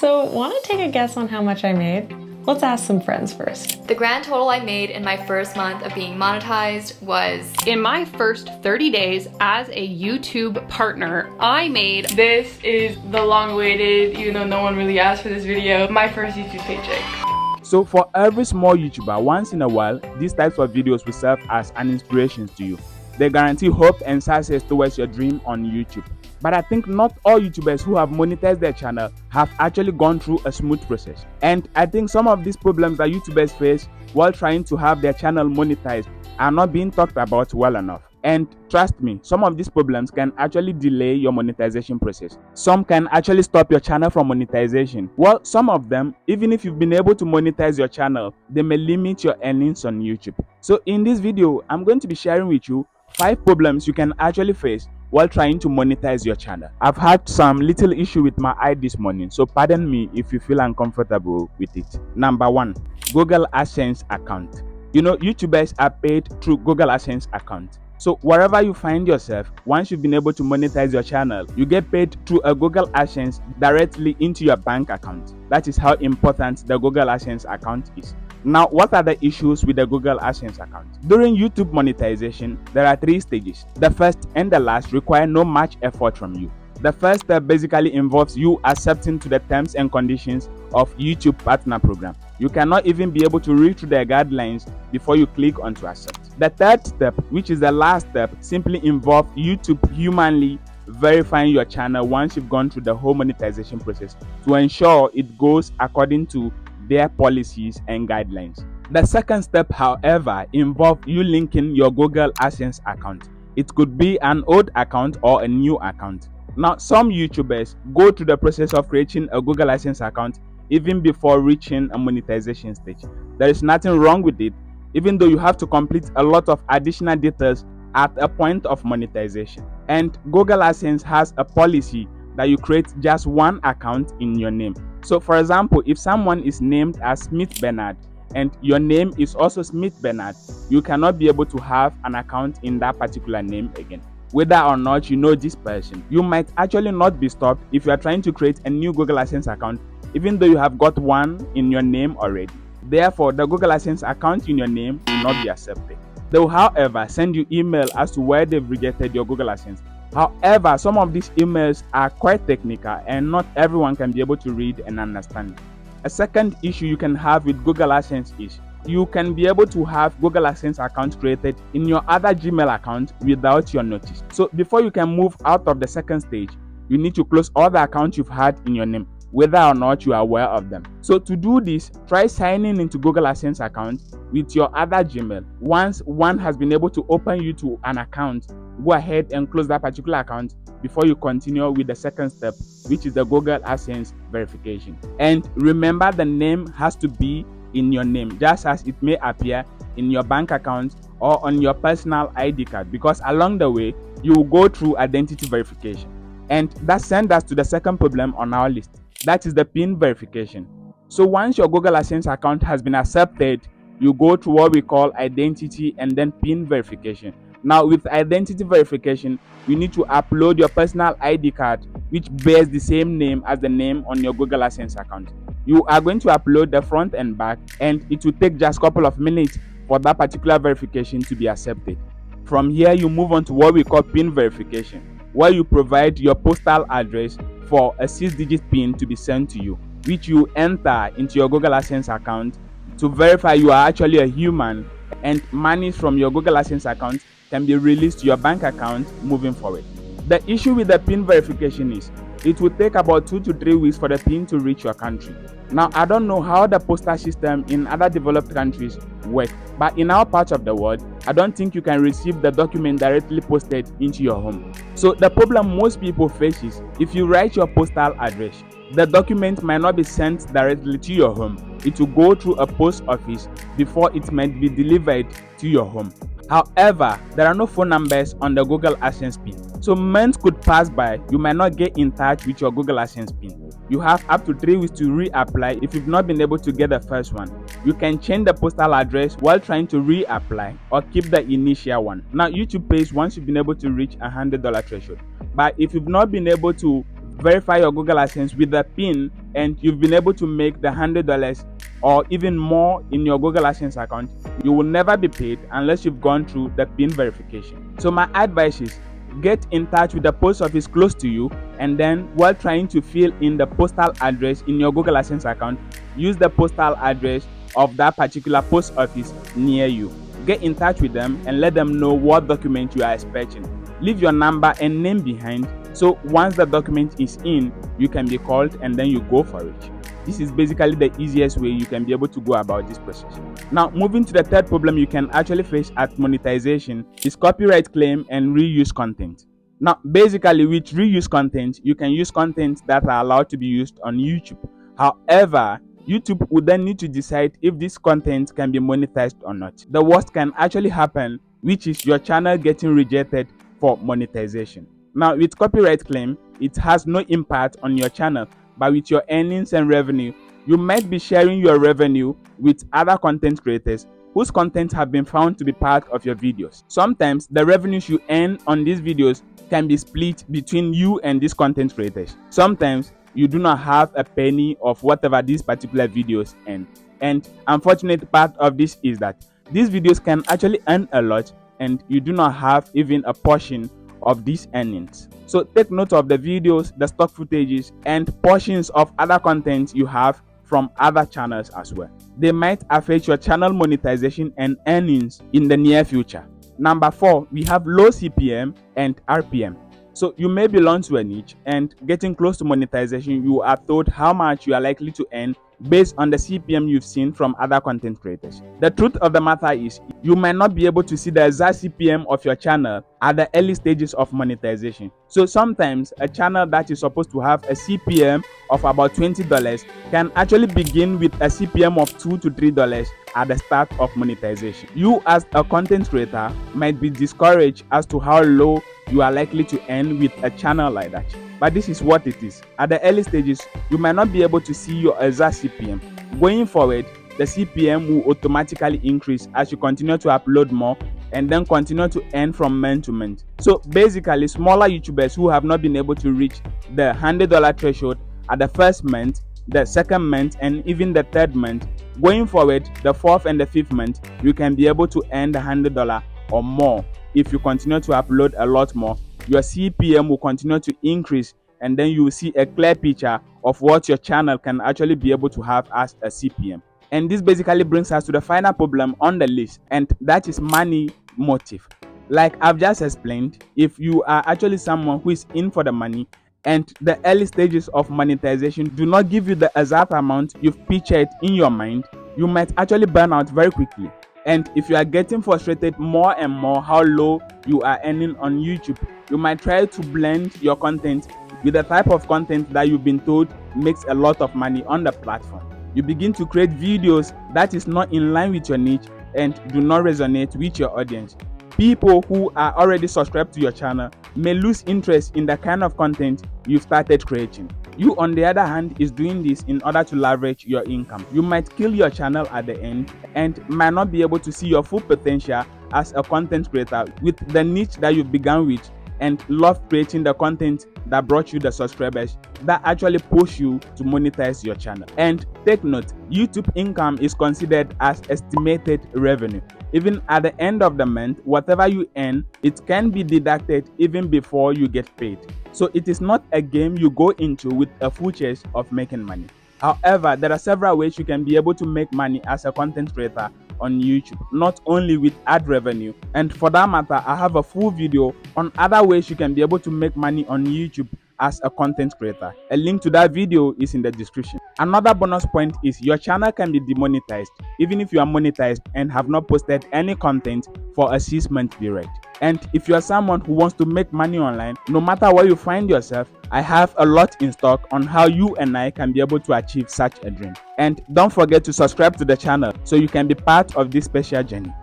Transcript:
So, want to take a guess on how much I made? Let's ask some friends first. The grand total I made in my first month of being monetized was... In my first 30 days as a YouTube partner, I made... This is the long-awaited, even though no one really asked for this video, my first YouTube paycheck. So for every small YouTuber, once in a while, these types of videos will serve as an inspiration to you. They guarantee hope and success towards your dream on YouTube. But I think not all YouTubers who have monetized their channel have actually gone through a smooth process. And I think some of these problems that YouTubers face while trying to have their channel monetized are not being talked about well enough. And trust me, some of these problems can actually delay your monetization process. Some can actually stop your channel from monetization. Well, some of them, even if you've been able to monetize your channel, they may limit your earnings on YouTube. So in this video, I'm going to be sharing with you 5 problems you can actually face while trying to monetize your channel. I've had some little issue with my eye this morning, so pardon me if you feel uncomfortable with it. Number 1, Google AdSense account. You know, YouTubers are paid through Google AdSense account. So wherever you find yourself, once you've been able to monetize your channel, you get paid through a Google AdSense directly into your bank account. That is how important the Google AdSense account is. Now, what are the issues with the Google AdSense account? During YouTube monetization, there are 3 stages. The first and the last require no much effort from you. The first step basically involves you accepting to the terms and conditions of YouTube Partner Program. You cannot even be able to read through their guidelines before you click on to accept. The third step, which is the last step, simply involves YouTube humanly verifying your channel once you've gone through the whole monetization process to ensure it goes according to their policies and guidelines. The second step, however, involves you linking your Google AdSense account. It could be an old account or a new account. Now, some YouTubers go through the process of creating a Google AdSense account even before reaching a monetization stage. There is nothing wrong with it, even though you have to complete a lot of additional details at a point of monetization. And Google AdSense has a policy that you create just one account in your name. So for example, if someone is named as Smith Bernard and your name is also Smith Bernard, you cannot be able to have an account in that particular name again. Whether or not you know this person, you might actually not be stopped if you are trying to create a new Google AdSense account, even though you have got one in your name already. Therefore, the Google AdSense account in your name will not be accepted. They will, however, send you email as to where they've rejected your Google AdSense. However, some of these emails are quite technical and not everyone can be able to read and understand. A second issue you can have with Google AdSense is you can be able to have Google AdSense account created in your other Gmail account without your notice. So before you can move out of the second stage, you need to close all the accounts you've had in your name, whether or not you are aware of them. So to do this, try signing into Google AdSense account with your other Gmail. Once one has been able to open you to an account, go ahead and close that particular account before you continue with the second step, which is the Google AdSense verification. And remember, the name has to be in your name, just as it may appear in your bank account or on your personal ID card, because along the way, you will go through identity verification. And that sends us to the second problem on our list. That is the PIN verification. So once your Google AdSense account has been accepted, you go through what we call identity and then PIN verification. Now with identity verification, you need to upload your personal ID card, which bears the same name as the name on your Google AdSense account. You are going to upload the front and back, and it will take just a couple of minutes for that particular verification to be accepted. From here, you move on to what we call PIN verification, where you provide your postal address for a 6-digit PIN to be sent to you, which you enter into your Google AdSense account to verify you are actually a human, and money from your Google AdSense account can be released to your bank account moving forward. The issue with the PIN verification is it will take about 2 to 3 weeks for the PIN to reach your country. Now, I don't know how the postal system in other developed countries work, but in our part of the world, I don't think you can receive the document directly posted into your home. So the problem most people face is if you write your postal address, the document might not be sent directly to your home. It will go through a post office before it might be delivered to your home. However, there are no phone numbers on the Google AdSense PIN. So months could pass by, you might not get in touch with your Google AdSense PIN. You have up to 3 weeks to reapply if you've not been able to get the first one. You can change the postal address while trying to reapply or keep the initial one. Now YouTube pays once you've been able to reach $100 threshold. But if you've not been able to verify your Google AdSense with a PIN and you've been able to make the $100 or even more in your Google AdSense account, you will never be paid unless you've gone through the PIN verification. So my advice is get in touch with the post office close to you, and then while trying to fill in the postal address in your Google AdSense account, use the postal address of that particular post office near you. Get in touch with them and let them know what document you are expecting. Leave your number and name behind, so once the document is in, you can be called and then you go for it. This is basically the easiest way you can be able to go about this process. Now, moving to the third problem you can actually face at monetization is copyright claim and reuse content. Now, basically with reuse content, you can use content that are allowed to be used on YouTube. However, YouTube would then need to decide if this content can be monetized or not. The worst can actually happen, which is your channel getting rejected for monetization. Now, with copyright claim, it has no impact on your channel, but with your earnings and revenue, you might be sharing your revenue with other content creators whose content have been found to be part of your videos. Sometimes the revenues you earn on these videos can be split between you and these content creators. Sometimes you do not have a penny of whatever these particular videos earn. And unfortunate part of this is that these videos can actually earn a lot and you do not have even a portion of these earnings. So take note of the videos, the stock footages, and portions of other content you have from other channels as well. They might affect your channel monetization and earnings in the near future. Number 4, we have low CPM and RPM. So you may belong to a niche, and getting close to monetization, you are told how much you are likely to earn based on the CPM you've seen from other content creators. The truth of the matter is, you might not be able to see the exact CPM of your channel at the early stages of monetization. So sometimes a channel that is supposed to have a CPM of about $20 can actually begin with a CPM of $2 to $3 at the start of monetization. You as a content creator might be discouraged as to how low you are likely to earn with a channel like that. But this is what it is. At the early stages, you might not be able to see your exact CPM. Going forward, the CPM will automatically increase as you continue to upload more and then continue to earn from month to month. So basically, smaller YouTubers who have not been able to reach the $100 threshold at the first month, the second month, and even the third month, going forward, the fourth and the fifth month, you can be able to earn the $100 or more. If you continue to upload a lot more, your CPM will continue to increase, and then you will see a clear picture of what your channel can actually be able to have as a CPM. And this basically brings us to the final problem on the list, and that is money motive. Like I've just explained, if you are actually someone who is in for the money and the early stages of monetization do not give you the exact amount you've pictured in your mind, you might actually burn out very quickly. And if you are getting frustrated more and more how low you are earning on YouTube, you might try to blend your content with the type of content that you've been told makes a lot of money on the platform. You begin to create videos that is not in line with your niche and do not resonate with your audience. People who are already subscribed to your channel may lose interest in the kind of content you've started creating. You, on the other hand, is doing this in order to leverage your income. You might kill your channel at the end and might not be able to see your full potential as a content creator with the niche that you began with and love creating the content that brought you the subscribers that actually push you to monetize your channel. And take note, YouTube income is considered as estimated revenue. Even at the end of the month, whatever you earn, it can be deducted even before you get paid. So it is not a game you go into with a full chest of making money. However, there are several ways you can be able to make money as a content creator on YouTube, not only with ad revenue. And for that matter, I have a full video on other ways you can be able to make money on YouTube as a content creator. A link to that video is in the description. Another bonus point is your channel can be demonetized even if you are monetized and have not posted any content for a 6-month period. And if you are someone who wants to make money online, no matter where you find yourself, I have a lot in stock on how you and I can be able to achieve such a dream. And don't forget to subscribe to the channel so you can be part of this special journey.